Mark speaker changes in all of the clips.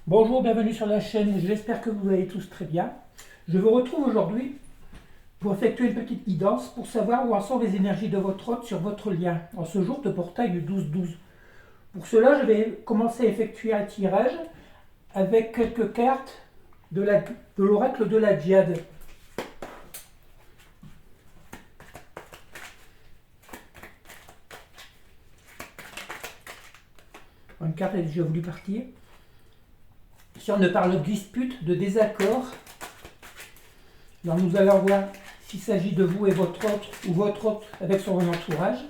Speaker 1: Bonjour, bienvenue sur la chaîne, j'espère que vous allez tous très bien. Je vous retrouve aujourd'hui pour effectuer une petite guidance pour savoir où en sont les énergies de votre hôte sur votre lien en ce jour de portail du 12-12. Pour cela, je vais commencer à effectuer un tirage avec quelques cartes de l'oracle de la Diade. Une carte a déjà voulu partir. Si on ne parle de dispute, de désaccord, alors nous allons voir s'il s'agit de vous et votre hôte ou votre hôte avec son entourage.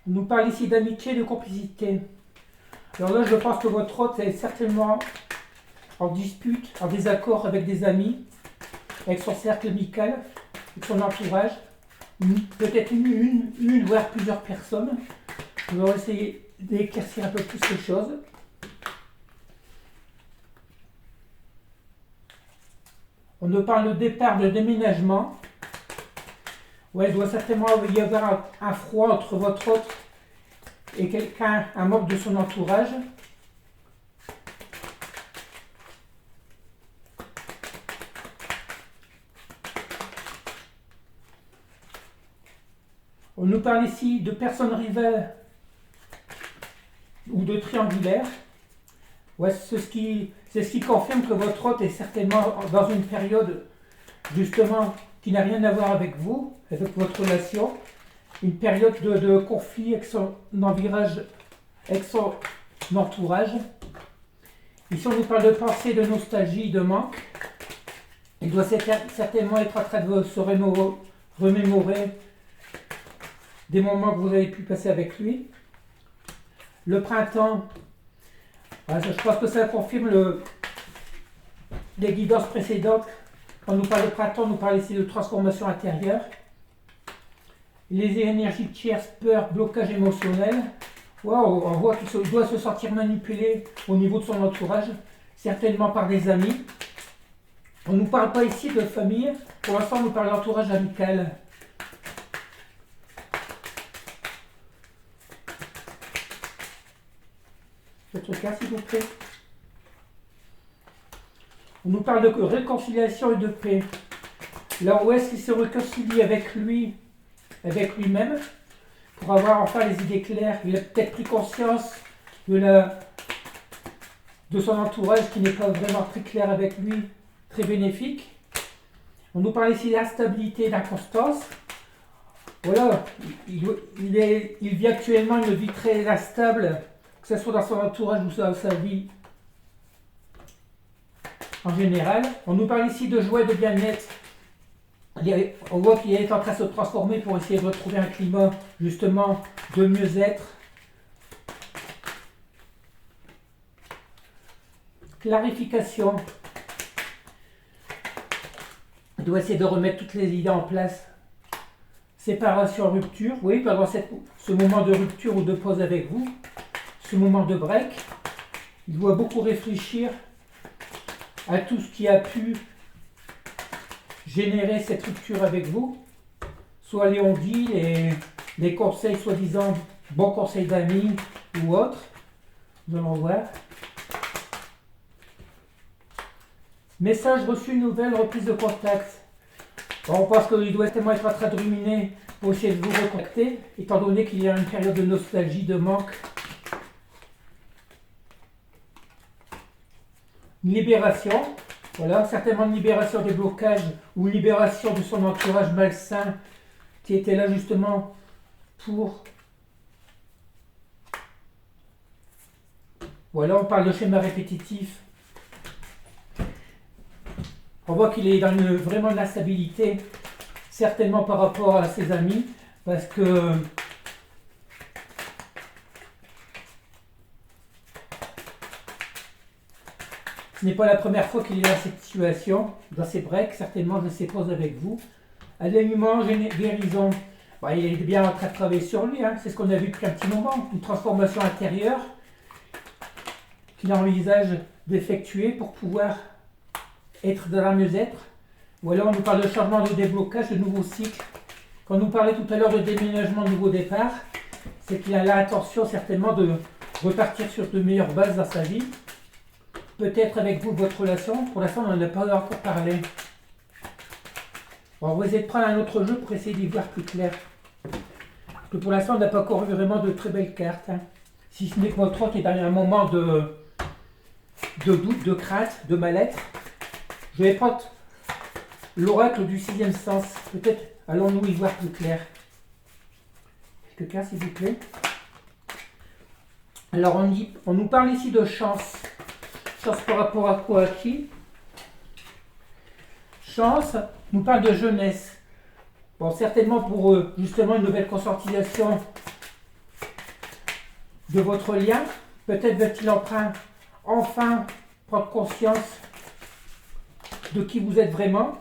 Speaker 1: On nous parle ici d'amitié et de complicité. Alors là, je pense que votre hôte est certainement en dispute, en désaccord avec des amis, avec son cercle amical, avec son entourage, peut-être une, voire plusieurs personnes. Nous allons essayer d'éclaircir un peu plus les choses. On nous parle de départ, de déménagement. Ouais, il doit certainement y avoir un froid entre votre hôte et quelqu'un, un membre de son entourage. On nous parle ici de personnes rivales ou de triangulaires. Ouais, c'est ce qui confirme que votre hôte est certainement dans une période justement qui n'a rien à voir avec vous, avec votre relation. Une période de conflit avec son entourage, avec son entourage. Ici, on nous parle de pensée, de nostalgie, de manque. Il doit certainement être en train de se remémorer des moments que vous avez pu passer avec lui. Le printemps, je pense que ça confirme les guidances précédentes. Quand on nous parle de printemps, on nous parle ici de transformation intérieure. Les énergies tierces, peur, blocage émotionnel. Wow, on voit qu'il doit se sentir manipulé au niveau de son entourage, certainement par des amis. On ne nous parle pas ici de famille, pour l'instant on nous parle d'entourage amical. Votre cas s'il vous plaît. On nous parle de réconciliation et de paix. Alors où est-ce qu'il se réconcilie avec lui, avec lui-même, pour avoir enfin les idées claires? Il a peut-être pris conscience de son entourage qui n'est pas vraiment très clair avec lui, très bénéfique. On nous parle ici d'instabilité et d'inconstance. Voilà, il vit actuellement une vie très instable, que ce soit dans son entourage ou dans sa vie en général. On nous parle ici de joie et de bien-être. On voit qu'il est en train de se transformer pour essayer de retrouver un climat justement de mieux-être. Clarification. Il doit essayer de remettre toutes les idées en place. Séparation, rupture. Oui, il peut avoir ce moment de rupture ou de pause avec vous. Ce moment de break. Il doit beaucoup réfléchir à tout ce qui a pu générer cette rupture avec vous. Soit les on-dit, les conseils soi-disant bons conseils d'amis ou autres. Nous allons voir. Message reçu, nouvelle, reprise de contact. On pense qu'il doit tellement être en train de ruminer pour essayer de vous recontacter, étant donné qu'il y a une période de nostalgie, de manque. Une libération, voilà, certainement une libération des blocages ou une libération de son entourage malsain qui était là justement pour... Voilà, on parle de schéma répétitif. On voit qu'il est dans vraiment de l'instabilité, certainement par rapport à ses amis, parce que ce n'est pas la première fois qu'il est dans cette situation, dans ses breaks, certainement je sais pas avec vous. Alignement, guérison, il est bien en train de travailler sur lui, c'est ce qu'on a vu depuis un petit moment, une transformation intérieure qu'il envisage d'effectuer pour pouvoir être dans la mieux-être. Ou alors on nous parle de changement, de déblocage, de nouveau cycle. Quand on nous parlait tout à l'heure de déménagement, de nouveau départ, c'est qu'il a l'intention certainement de repartir sur de meilleures bases dans sa vie. Peut-être avec vous, votre relation. Pour l'instant, on n'en a pas encore parlé. On va essayer de prendre un autre jeu pour essayer d'y voir plus clair. Parce que pour l'instant, on n'a pas encore vu vraiment de très belles cartes. Hein. Si ce n'est que votre autre est dans un moment de doute, de crainte, de mal-être. Je vais prendre l'oracle du sixième sens. Peut-être allons-nous y voir plus clair. Quelques cartes, s'il vous plaît. Alors, on nous parle ici de chance. Chance par rapport à quoi, à qui? Chance nous parle de jeunesse. Bon, certainement pour justement une nouvelle conscientisation de votre lien. Peut-être va-t-il enfin prendre conscience de qui vous êtes vraiment.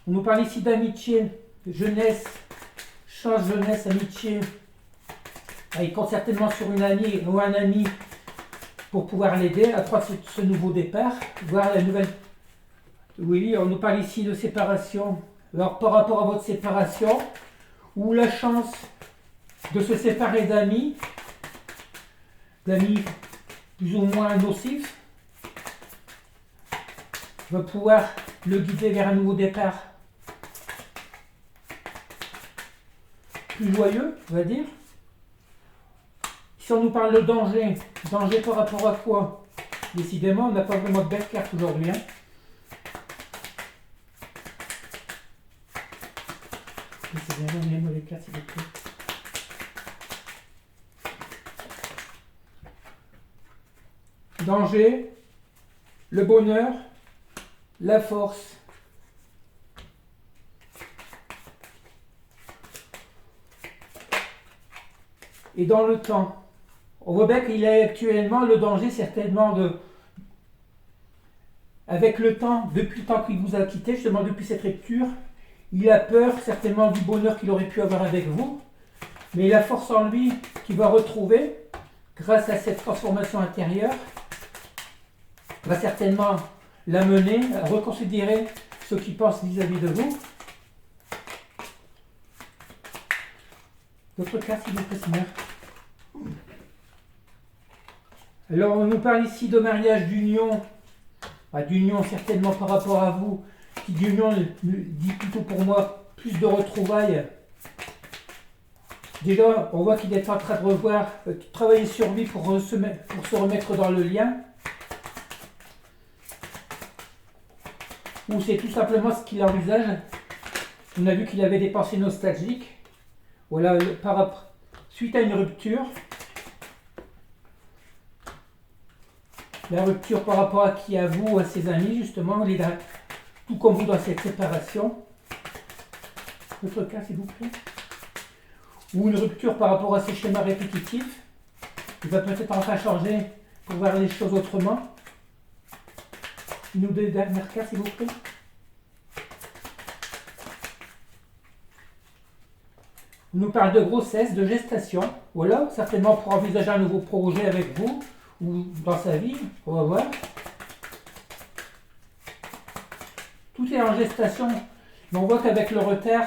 Speaker 1: On nous parle ici d'amitié, jeunesse, chance, jeunesse, amitié. Il compte certainement sur une amie ou un ami pour pouvoir l'aider à prendre ce nouveau départ, voir la nouvelle. Oui, on nous parle ici de séparation. Alors par rapport à votre séparation, ou la chance de se séparer d'amis plus ou moins nocifs, va pouvoir le guider vers un nouveau départ plus joyeux, on va dire. Si on nous parle de danger, danger par rapport à quoi? Décidément, on n'a pas vraiment de belles cartes aujourd'hui. Hein. Décidément, les cartes, s'il vous plaît. Danger, le bonheur, la force. Et dans le temps. On voit bien qu'il a actuellement le danger certainement avec le temps, depuis le temps qu'il vous a quitté, justement depuis cette rupture, il a peur certainement du bonheur qu'il aurait pu avoir avec vous, mais la force en lui qu'il va retrouver grâce à cette transformation intérieure va certainement l'amener à reconsidérer ce qu'il pense vis-à-vis de vous. D'autres cas, s'il vous plaît, Seigneur. Alors, on nous parle ici de mariage, d'union. D'union, certainement par rapport à vous. Qui d'union dit plutôt pour moi plus de retrouvailles. Déjà, on voit qu'il est en train de revoir, travailler sur lui pour se remettre dans le lien. Ou c'est tout simplement ce qu'il envisage. On a vu qu'il avait des pensées nostalgiques. Voilà, suite à une rupture. La rupture par rapport à qui? À vous, à ses amis, justement. Il est tout comme vous dans cette séparation. Autre cas, s'il vous plaît. Ou une rupture par rapport à ses schémas répétitifs. Il va peut-être enfin changer pour voir les choses autrement. Une ou deux dernières cartes, s'il vous plaît. On nous parle de grossesse, de gestation. Voilà, certainement pour envisager un nouveau projet avec vous ou dans sa vie. On va voir. Tout est en gestation. Mais on voit qu'avec le retard,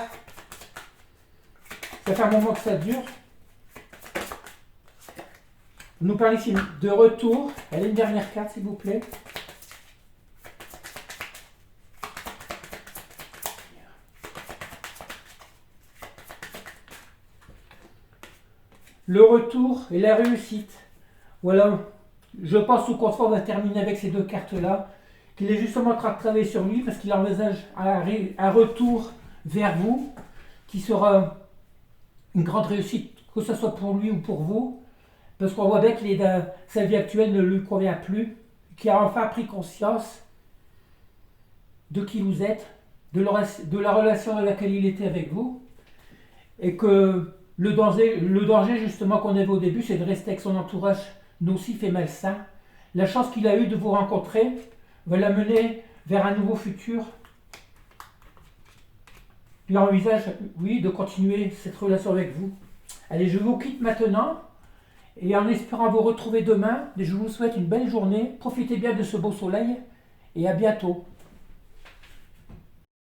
Speaker 1: ça fait un moment que ça dure. On nous parle ici de retour. Allez, une dernière carte, s'il vous plaît. Le retour et la réussite. Voilà. Je pense au contraire, on va terminer avec ces deux cartes-là. Qu'il est justement en train de travailler sur lui parce qu'il envisage un retour vers vous qui sera une grande réussite, que ce soit pour lui ou pour vous. Parce qu'on voit bien que sa vie actuelle ne lui convient plus. Qu'il a enfin pris conscience de qui vous êtes, de la relation dans laquelle il était avec vous. Et que le danger justement qu'on avait au début, c'est de rester avec son entourage nocif et malsain. La chance qu'il a eue de vous rencontrer va l'amener vers un nouveau futur. Il envisage, oui, de continuer cette relation avec vous. Allez, je vous quitte maintenant et en espérant vous retrouver demain, je vous souhaite une belle journée. Profitez bien de ce beau soleil et à bientôt.